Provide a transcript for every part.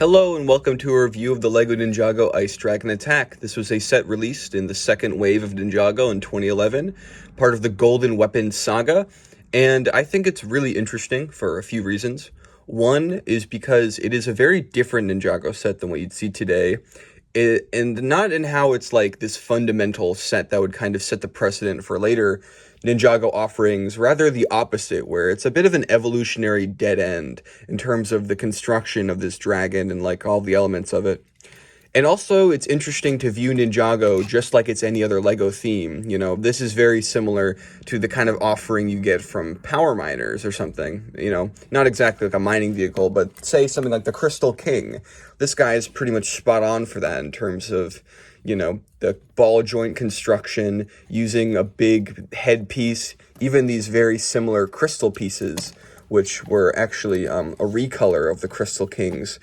Hello and welcome to a review of the LEGO Ninjago Ice Dragon Attack. This was a set released in the second wave of Ninjago in 2011, part of the Golden Weapon saga, and I think it's really interesting for a few reasons. One is because it is a very different Ninjago set than what you'd see today, and not in how it's like this fundamental set that would kind of set the precedent for later Ninjago offerings, rather the opposite, where it's a bit of an evolutionary dead end in terms of the construction of this dragon and like all the elements of it. And also, it's interesting to view Ninjago just like it's any other LEGO theme. You know, this is very similar to the kind of offering you get from Power Miners or something. You know, not exactly like a mining vehicle, but say something like the Crystal King. This guy is pretty much spot on for that in terms of, you know, the ball joint construction, using a big headpiece, even these very similar crystal pieces, which were actually a recolor of the Crystal King's,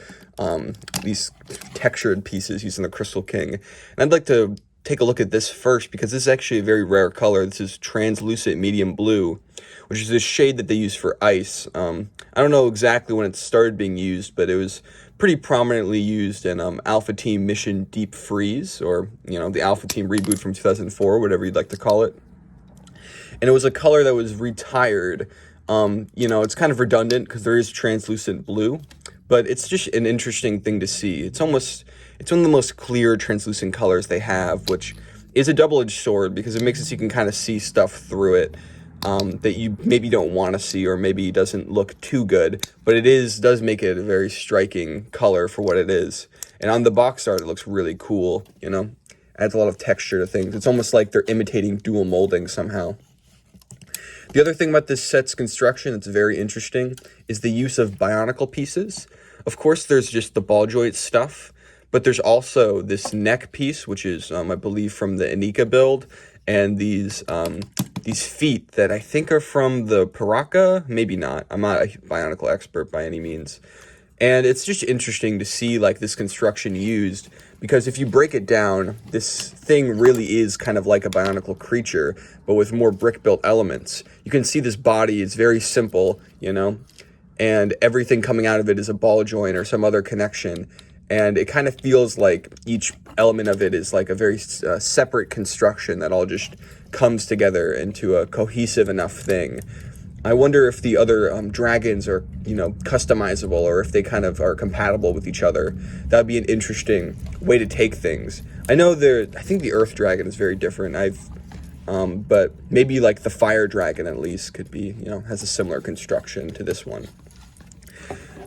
these textured pieces using the Crystal King. And I'd like to take a look at this first because this is actually a very rare color. This is translucent medium blue, which is this shade that they use for ice. I don't know exactly when it started being used, but it was pretty prominently used in Alpha Team Mission Deep Freeze, or, you know, the Alpha Team reboot from 2004, whatever you'd like to call it. And it was a color that was retired. You know, it's kind of redundant because there is translucent blue, but it's just an interesting thing to see. It's one of the most clear translucent colors they have, which is a double-edged sword because it makes it so you can kind of see stuff through it that you maybe don't want to see, or maybe doesn't look too good, but it does make it a very striking color for what it is. And on the box art, it looks really cool, you know? Adds a lot of texture to things. It's almost like they're imitating dual molding somehow. The other thing about this set's construction that's very interesting is the use of bionicle pieces. Of course, there's just the ball joint stuff, but there's also this neck piece, which is, I believe, from the Anika build, and these feet that I think are from the Paraka, maybe not. I'm not a bionicle expert by any means. And it's just interesting to see like this construction used, because if you break it down, this thing really is kind of like a bionicle creature, but with more brick-built elements. You can see this body is very simple, you know, and everything coming out of it is a ball joint or some other connection. And it kind of feels like each element of it is like a very separate construction that all just comes together into a cohesive enough thing. I wonder if the other dragons are, you know, customizable, or if they kind of are compatible with each other. That'd be an interesting way to take things. I think the Earth Dragon is very different. But maybe like the Fire Dragon at least could be, you know, has a similar construction to this one.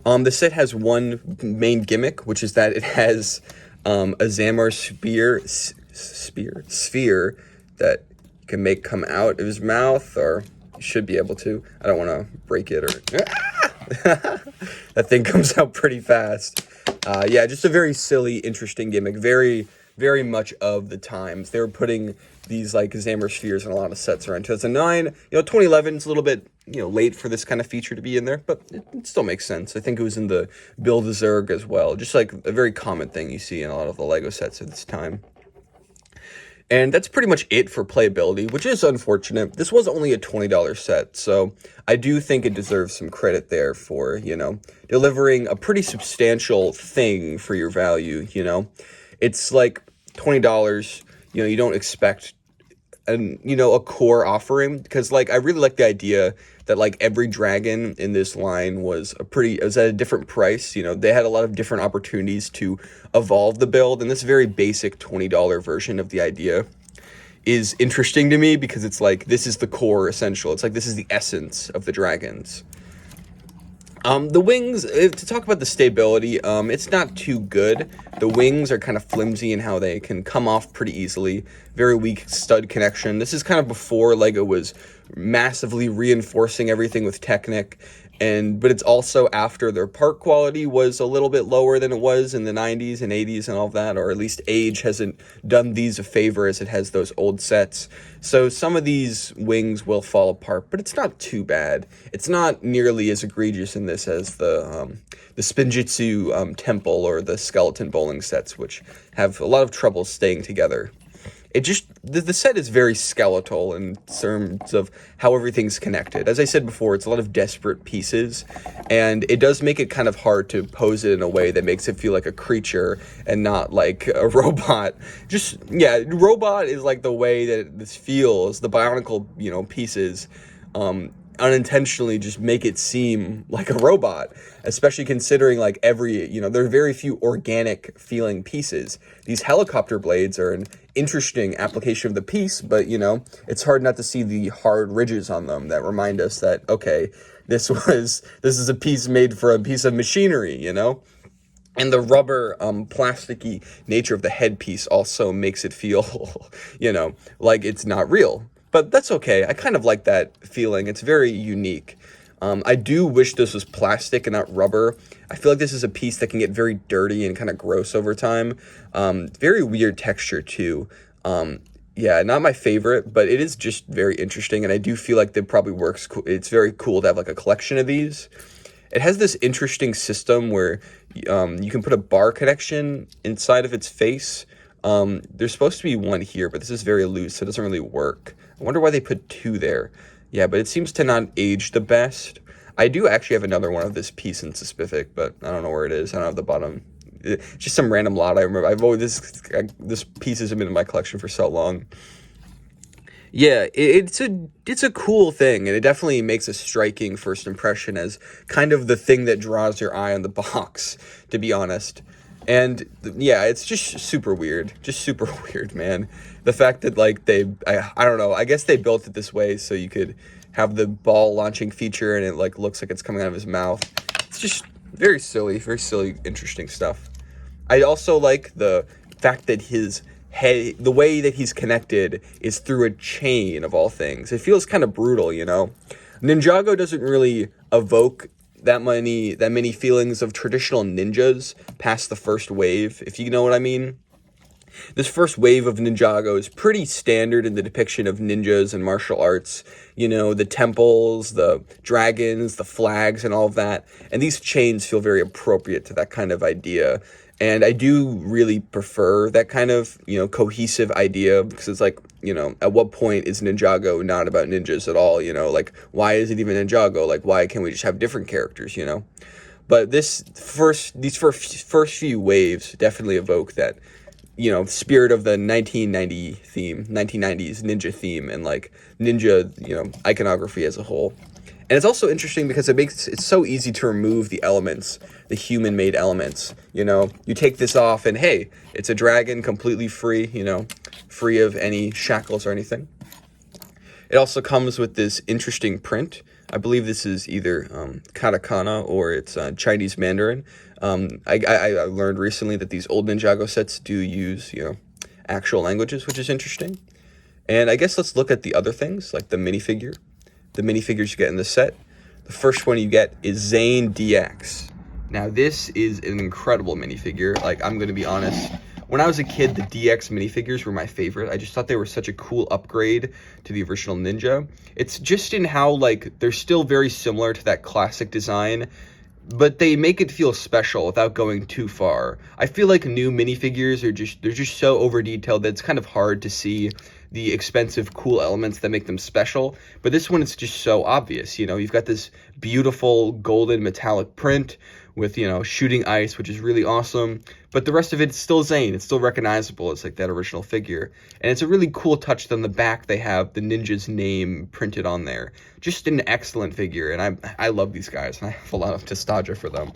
The set has one main gimmick, which is that it has a Zamor sphere that you can make come out of his mouth, or you should be able to. I don't want to break it, or that thing comes out pretty fast. Yeah, just a very silly, interesting gimmick. Very, very much of the times. They were putting these like Zamor spheres in a lot of sets around 2009. You know, 2011 is a little bit, you know, late for this kind of feature to be in there, but it still makes sense. I think it was in the Build-A-Zerg as well. Just like a very common thing you see in a lot of the LEGO sets at this time. And that's pretty much it for playability, which is unfortunate. This was only a $20 set, so I do think it deserves some credit there for, you know, delivering a pretty substantial thing for your value, you know. It's like $20, you know, you don't expect a core offering, because like I really like the idea that like every dragon in this line was at a different price. You know, they had a lot of different opportunities to evolve the build, and this very basic $20 version of the idea is interesting to me because it's like this is the core essential. It's like this is the essence of the dragons. The wings, to talk about the stability, it's not too good. The wings are kind of flimsy in how they can come off pretty easily. Very weak stud connection. This is kind of before LEGO was massively reinforcing everything with Technic, but it's also after their part quality was a little bit lower than it was in the 90s and 80s and all of that, or at least age hasn't done these a favor as it has those old sets. So some of these wings will fall apart, but it's not too bad. It's not nearly as egregious in this as the Spinjitzu Temple or the Skeleton Bowling sets, which have a lot of trouble staying together. the set is very skeletal in terms of how everything's connected. As I said before, it's a lot of desperate pieces, and it does make it kind of hard to pose it in a way that makes it feel like a creature and not like a robot. Robot is like the way that this feels. The bionicle, pieces, unintentionally just make it seem like a robot, especially considering like there are very few organic feeling pieces. These helicopter blades are an interesting application of the piece, but it's hard not to see the hard ridges on them that remind us that, okay, this is a piece made for a piece of machinery, And the rubber, plasticky nature of the headpiece also makes it feel, like it's not real. But that's okay. I kind of like that feeling. It's very unique. I do wish this was plastic and not rubber. I feel like this is a piece that can get very dirty and kind of gross over time. Very weird texture too. Not my favorite, but it is just very interesting. And I do feel like it probably works. It's very cool to have like a collection of these. It has this interesting system where you can put a bar connection inside of its face. There's supposed to be one here, but this is very loose, so it doesn't really work. I wonder why they put two there. Yeah, but it seems to not age the best. I do actually have another one of this piece in specific, but I don't know where it is. I don't have the bottom. It's just some random lot. I remember. This piece has been in my collection for so long. Yeah, it's a cool thing, and it definitely makes a striking first impression as kind of the thing that draws your eye on the box, to be honest. And yeah, it's just super weird, man. The fact that like I don't know, I guess they built it this way so you could have the ball launching feature and it like looks like it's coming out of his mouth. It's just very silly, interesting stuff. I also like the fact that his head, the way that he's connected is through a chain of all things. It feels kind of brutal, Ninjago doesn't really evoke that many feelings of traditional ninjas past the first wave, if you know what I mean. This first wave of Ninjago is pretty standard in the depiction of ninjas and martial arts. The temples, the dragons, the flags, and all of that. And these chains feel very appropriate to that kind of idea. And I do really prefer that kind of, cohesive idea, because it's like, at what point is Ninjago not about ninjas at all? Like, why is it even Ninjago? Like, why can't we just have different characters, But these first few waves definitely evoke that, spirit of the 1990s ninja theme and like ninja, iconography as a whole. And it's also interesting because it's so easy to remove the elements, the human-made elements. You take this off and hey, it's a dragon completely free, free of any shackles or anything. It also comes with this interesting print. I believe this is either katakana or it's Chinese Mandarin. I learned recently that these old Ninjago sets do use, actual languages, which is interesting. And I guess let's look at the other things, like the minifigure. The minifigures you get in the set. The first one you get is Zane DX. Now, this is an incredible minifigure. Like, I'm going to be honest. When I was a kid, the DX minifigures were my favorite. I just thought they were such a cool upgrade to the original Ninja. It's just in how, like, they're still very similar to that classic design, but they make it feel special without going too far. I feel like new minifigures they're just so over-detailed that it's kind of hard to see the expensive, cool elements that make them special. But this one is just so obvious. You've got this beautiful golden metallic print with, shooting ice, which is really awesome. But the rest of it's still Zane. It's still recognizable. It's like that original figure. And it's a really cool touch that on the back they have the ninja's name printed on there. Just an excellent figure. And I love these guys, and I have a lot of nostalgia for them.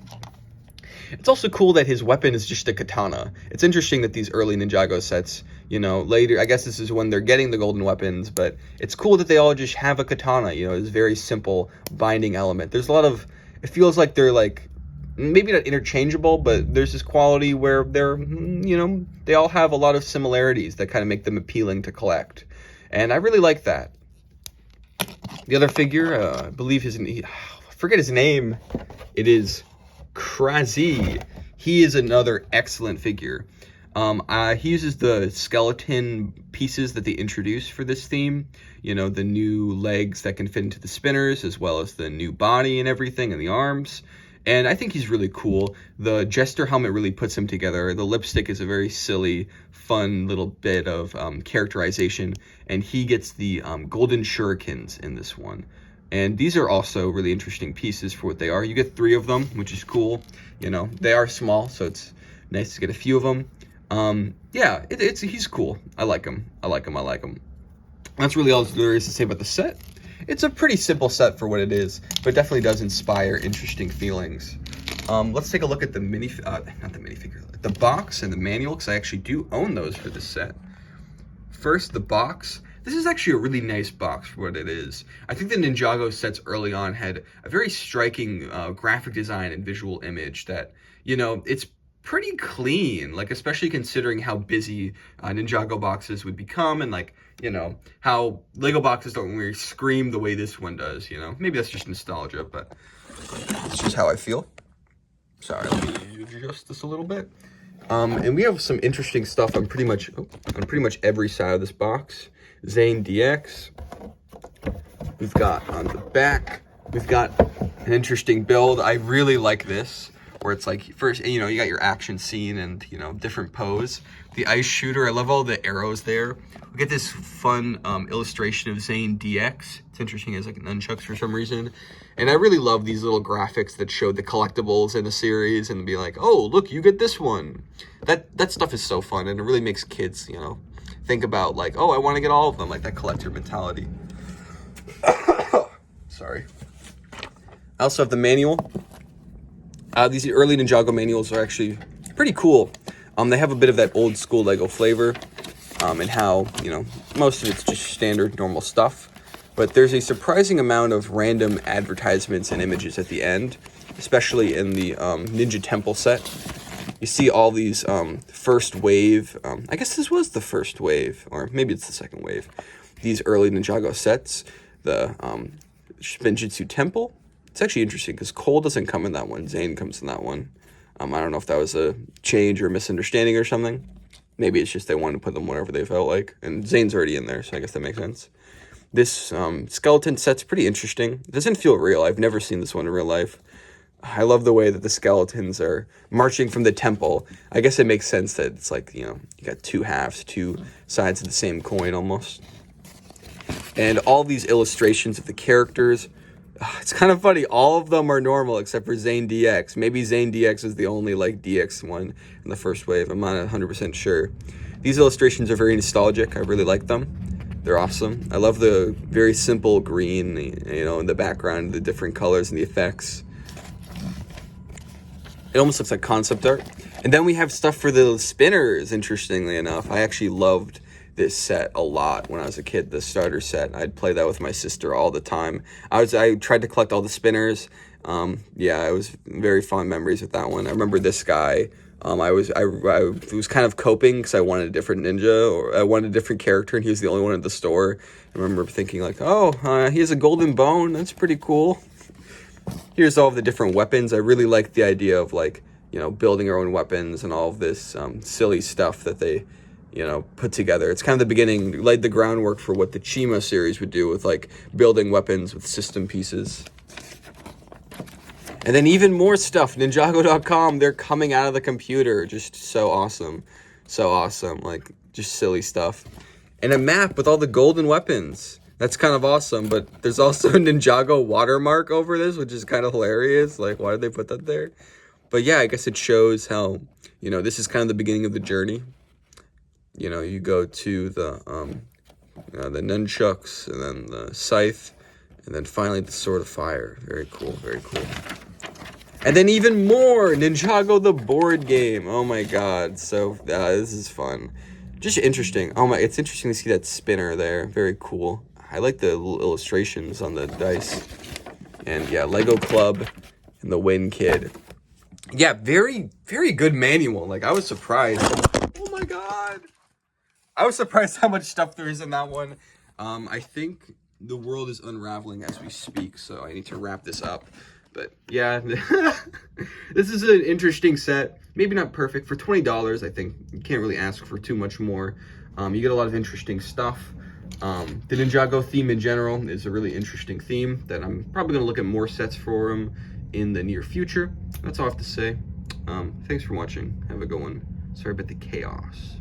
It's also cool that his weapon is just a katana. It's interesting that these early Ninjago sets, later, I guess this is when they're getting the golden weapons, but it's cool that they all just have a katana, it's a very simple binding element. There's a lot of, it feels like they're like, maybe not interchangeable, but there's this quality where they're, they all have a lot of similarities that kind of make them appealing to collect. And I really like that. The other figure, I believe I forget his name. It is Krazy. He is another excellent figure. He uses the skeleton pieces that they introduced for this theme. The new legs that can fit into the spinners, as well as the new body and everything, and the arms. And I think he's really cool. The Jester helmet really puts him together. The lipstick is a very silly, fun little bit of characterization. And he gets the golden shurikens in this one. And these are also really interesting pieces for what they are. You get 3 of them, which is cool. You know, they are small, so it's nice to get a few of them. Yeah, he's cool. I like him. I like him. That's really all there is to say about the set. It's a pretty simple set for what it is, but it definitely does inspire interesting feelings. Let's take a look at the the box and the manual, because I actually do own those for this set. First, the box. This is actually a really nice box for what it is. I think the Ninjago sets early on had a very striking graphic design and visual image that, you know, it's pretty clean, like especially considering how busy Ninjago boxes would become, and like, you know, how Lego boxes don't really scream the way this one does, you know. Maybe that's just nostalgia, but it's just how I feel. Sorry, let me adjust this a little bit. And we have some interesting stuff on pretty much every side of this box. Zane DX. We've got on the back, we've got an interesting build. I really like this, where it's like, first, you know, you got your action scene and, you know, different pose. The ice shooter, I love all the arrows there. We get this fun illustration of Zane DX. It's interesting, as like nunchucks for some reason. And I really love these little graphics that show the collectibles in the series and be like, oh, look, you get this one. That stuff is so fun, and it really makes kids, you know, think about like, oh, I want to get all of them, like that collector mentality. Sorry. I also have the manual. These early Ninjago manuals are actually pretty cool. They have a bit of that old school Lego flavor, and how, you know, most of it's just standard normal stuff. But there's a surprising amount of random advertisements and images at the end, especially in the Ninja Temple set. You see all these first wave, I guess this was the first wave, or maybe it's the second wave. These early Ninjago sets, the Shinjitsu Temple. It's actually interesting because Cole doesn't come in that one. Zane comes in that one. I don't know if that was a change or misunderstanding or something. Maybe it's just they wanted to put them wherever they felt like. And Zane's already in there, so I guess that makes sense. This skeleton set's pretty interesting. It doesn't feel real. I've never seen this one in real life. I love the way that the skeletons are marching from the temple. I guess it makes sense that it's like, you know, you got 2 halves, 2 sides of the same coin almost. And all these illustrations of the characters, it's kind of funny. All of them are normal except for Zane DX. Maybe Zane DX is the only like DX one in the first wave. I'm not 100% sure. These illustrations are very nostalgic. I really like them. They're awesome. I love the very simple green, you know, in the background, the different colors and the effects. It almost looks like concept art. And then we have stuff for the spinners, interestingly enough. I actually loved this set a lot when I was a kid, the starter set. I'd play that with my sister all the time. I tried to collect all the spinners. Yeah, it was very fond memories with that one. I remember this guy. I was kind of coping because I wanted a different ninja, or I wanted a different character, and he was the only one at the store. I remember thinking like, oh, he has a golden bone. That's pretty cool. Here's all of the different weapons. I really like the idea of, like, you know, building our own weapons and all of this silly stuff that they, you know, put together. It's kind of the beginning, laid the groundwork for what the Chima series would do with, like, building weapons with system pieces. And then even more stuff. Ninjago.com, they're coming out of the computer. Just so awesome. So awesome. Like, just silly stuff. And a map with all the golden weapons. That's kind of awesome, but there's also a Ninjago watermark over this, which is kind of hilarious. Like, why did they put that there? But yeah, I guess it shows how, you know, this is kind of the beginning of the journey. You know, you go to the nunchucks, and then the scythe, and then finally the sword of fire. Very cool, very cool. And then even more, Ninjago the board game. Oh my god, so this is fun. Just interesting. Oh my, it's interesting to see that spinner there. Very cool. I like the little illustrations on the dice. And yeah, Lego Club and the Win Kid. Yeah, very, very good manual. Like, I was surprised. Oh my god. I was surprised how much stuff there is in that one. I think the world is unraveling as we speak, so I need to wrap this up. But yeah, this is an interesting set. Maybe not perfect. For $20, I think you can't really ask for too much more. You get a lot of interesting stuff. The Ninjago theme in general is a really interesting theme that I'm probably going to look at more sets for them in the near future. That's all I have to say. Thanks for watching. Have a good one. Sorry about the chaos.